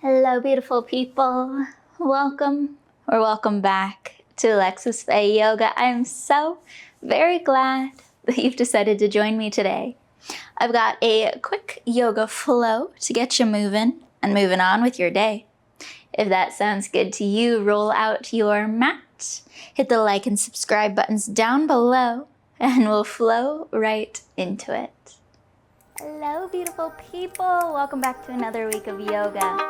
Hello, beautiful people. Welcome back to Alexis Faye Yoga. I'm so very glad that you've decided to join me today. I've got a quick yoga flow to get you moving and moving on with your day. If that sounds good to you, roll out your mat, hit the like and subscribe buttons down below, and we'll flow right into it. Hello, beautiful people. Welcome back to another week of yoga.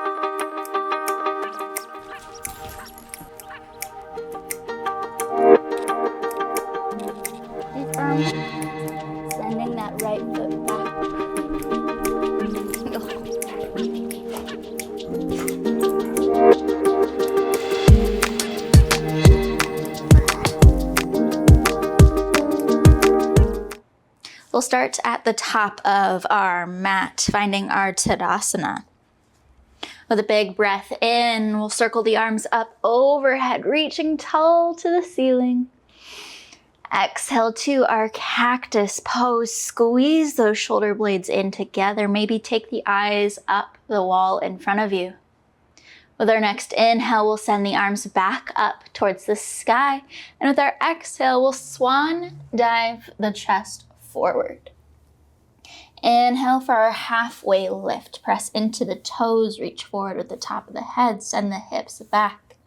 Sending that right foot back. We'll start at the top of our mat, finding our Tadasana. With a big breath in, we'll circle the arms up overhead, reaching tall to the ceiling. Exhale to our cactus pose. Squeeze those shoulder blades in together. Maybe take the eyes up the wall in front of you. With our next inhale, we'll send the arms back up towards the sky. And with our exhale, we'll swan dive the chest forward. Inhale for our halfway lift. Press into the toes. Reach forward at the top of the head. Send the hips back.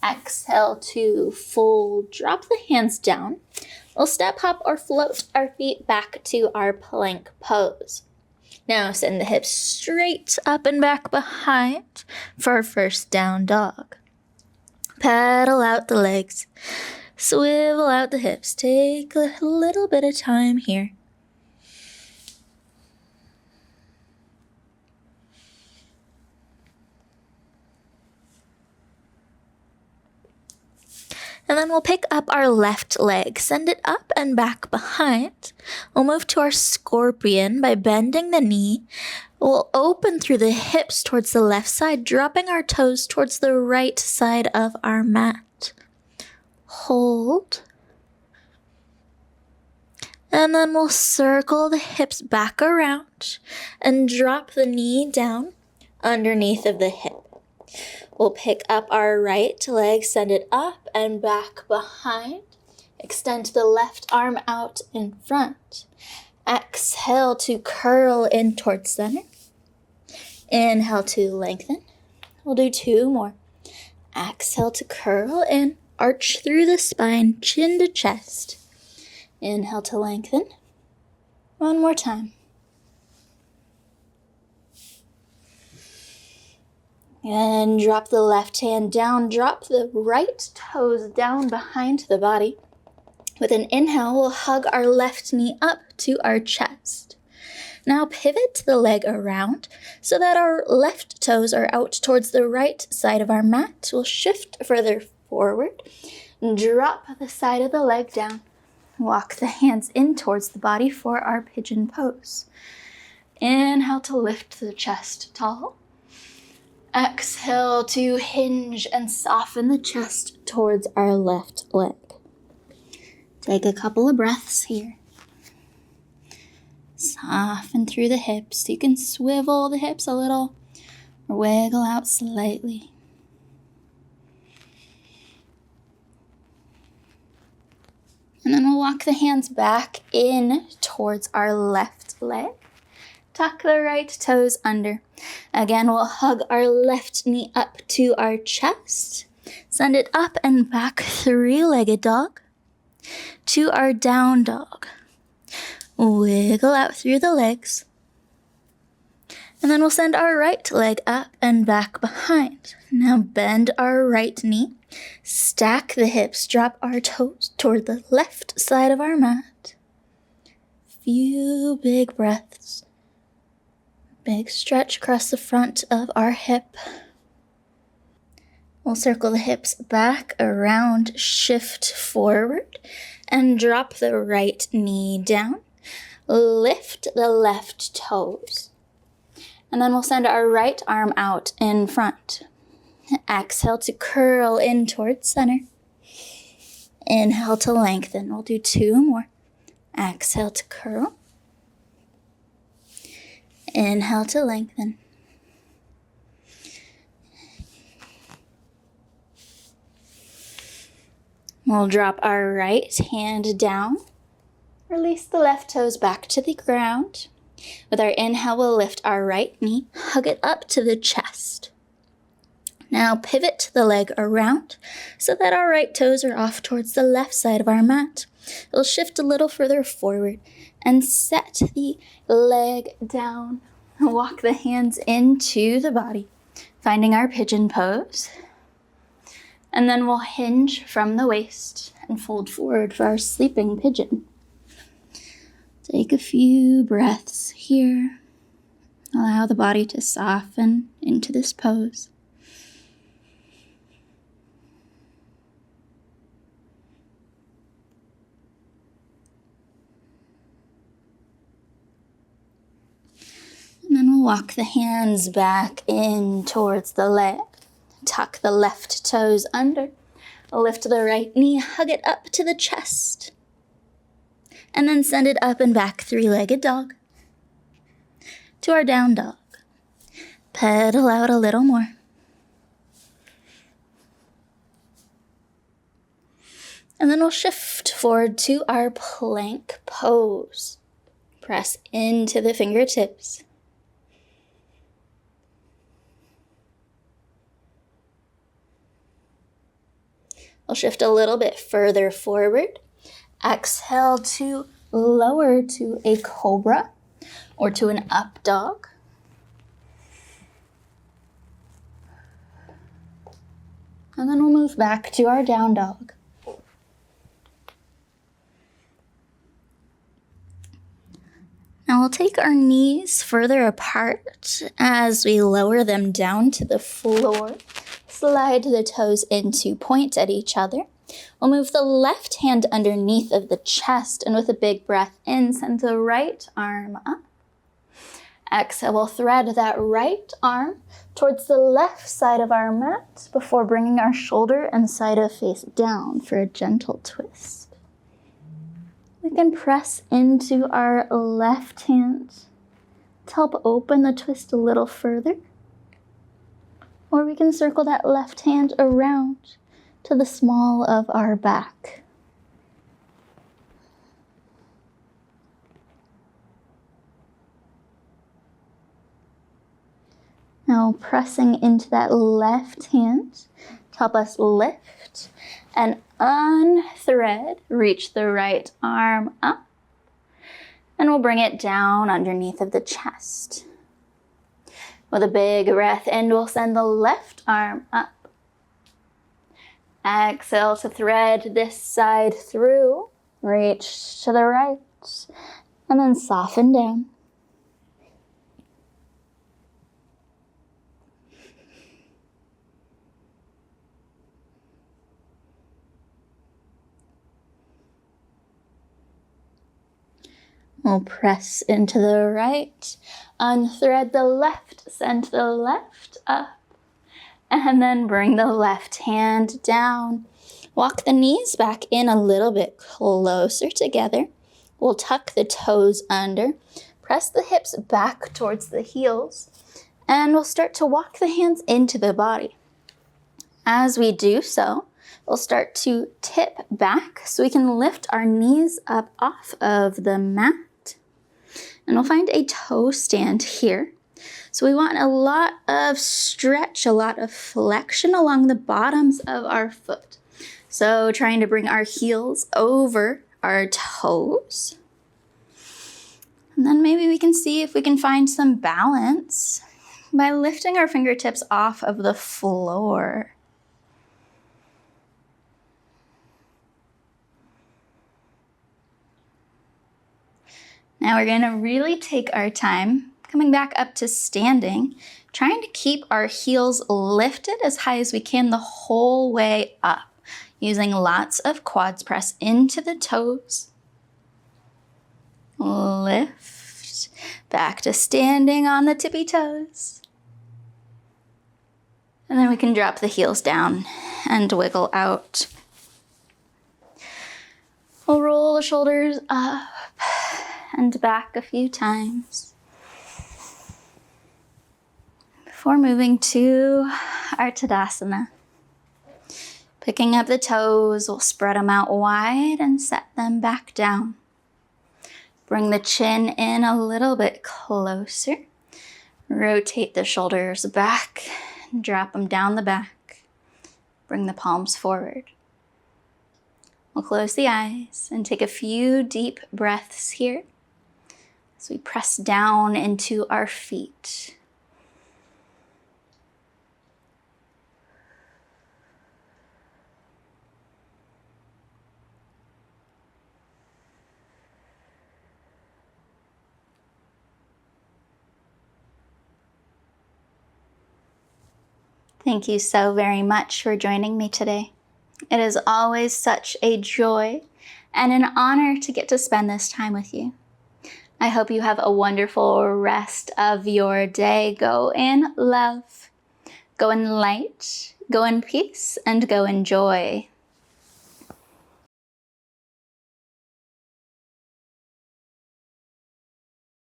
Exhale to fold, drop the hands down. We'll step, hop, or float our feet back to our plank pose. Now send the hips straight up and back behind for our first down dog. Pedal out the legs, swivel out the hips. Take a little bit of time here. And then we'll pick up our left leg, send it up and back behind. We'll move to our scorpion by bending the knee. We'll open through the hips towards the left side, dropping our toes towards the right side of our mat. Hold. And then we'll circle the hips back around and drop the knee down underneath of the hip. We'll pick up our right leg, send it up and back behind. Extend the left arm out in front. Exhale to curl in towards center. Inhale to lengthen. We'll do two more. Exhale to curl in, arch through the spine, chin to chest. Inhale to lengthen. One more time. And drop the left hand down, drop the right toes down behind the body. With an inhale, we'll hug our left knee up to our chest. Now pivot the leg around so that our left toes are out towards the right side of our mat. We'll shift further forward, drop the side of the leg down. Walk the hands in towards the body for our pigeon pose. Inhale to lift the chest tall. Exhale to hinge and soften the chest towards our left leg. Take a couple of breaths here. Soften through the hips. You can swivel the hips a little or wiggle out slightly. And then we'll walk the hands back in towards our left leg. Tuck the right toes under. Again, we'll hug our left knee up to our chest. Send it up and back, three-legged dog, to our down dog. Wiggle out through the legs. And then we'll send our right leg up and back behind. Now bend our right knee. Stack the hips, drop our toes toward the left side of our mat. Few big breaths. Big stretch across the front of our hip. We'll circle the hips back around, shift forward, and drop the right knee down. Lift the left toes. And then we'll send our right arm out in front. Exhale to curl in towards center. Inhale to lengthen. We'll do two more. Exhale to curl. Inhale to lengthen. We'll drop our right hand down. Release the left toes back to the ground. With our inhale, we'll lift our right knee, hug it up to the chest. Now pivot the leg around so that our right toes are off towards the left side of our mat. We'll shift a little further forward and set the leg down. Walk the hands into the body, finding our pigeon pose. And then we'll hinge from the waist and fold forward for our sleeping pigeon. Take a few breaths here. Allow the body to soften into this pose. And then we'll walk the hands back in towards the leg. Tuck the left toes under. Lift the right knee, hug it up to the chest. And then send it up and back, three-legged dog. To our down dog. Pedal out a little more. And then we'll shift forward to our plank pose. Press into the fingertips. We'll shift a little bit further forward. Exhale to lower to a cobra or to an up dog. And then we'll move back to our down dog. Now we'll take our knees further apart as we lower them down to the floor. Slide the toes into point at each other. We'll move the left hand underneath of the chest, and with a big breath in, send the right arm up. Exhale, we'll thread that right arm towards the left side of our mat before bringing our shoulder and side of face down for a gentle twist. We can press into our left hand to help open the twist a little further. Or we can circle that left hand around to the small of our back. Now pressing into that left hand to help us lift and unthread, reach the right arm up, and we'll bring it down underneath of the chest. With a big breath in, we'll send the left arm up. Exhale to thread this side through, reach to the right, and then soften down. We'll press into the right, unthread the left, send the left up, and then bring the left hand down. Walk the knees back in a little bit closer together. We'll tuck the toes under, press the hips back towards the heels, and we'll start to walk the hands into the body. As we do so, we'll start to tip back so we can lift our knees up off of the mat. And we'll find a toe stand here. So we want a lot of stretch, a lot of flexion along the bottoms of our foot. So trying to bring our heels over our toes. And then maybe we can see if we can find some balance by lifting our fingertips off of the floor. Now we're gonna really take our time, coming back up to standing, trying to keep our heels lifted as high as we can the whole way up, using lots of quads. Press into the toes. Lift, back to standing on the tippy toes. And then we can drop the heels down and wiggle out. We'll roll the shoulders up and back a few times before moving to our Tadasana. Picking up the toes, we'll spread them out wide and set them back down. Bring the chin in a little bit closer. Rotate the shoulders back, drop them down the back. Bring the palms forward. We'll close the eyes and take a few deep breaths here as we press down into our feet. Thank you so very much for joining me today. It is always such a joy and an honor to get to spend this time with you. I hope you have a wonderful rest of your day. Go in love, go in light, go in peace, and go in joy.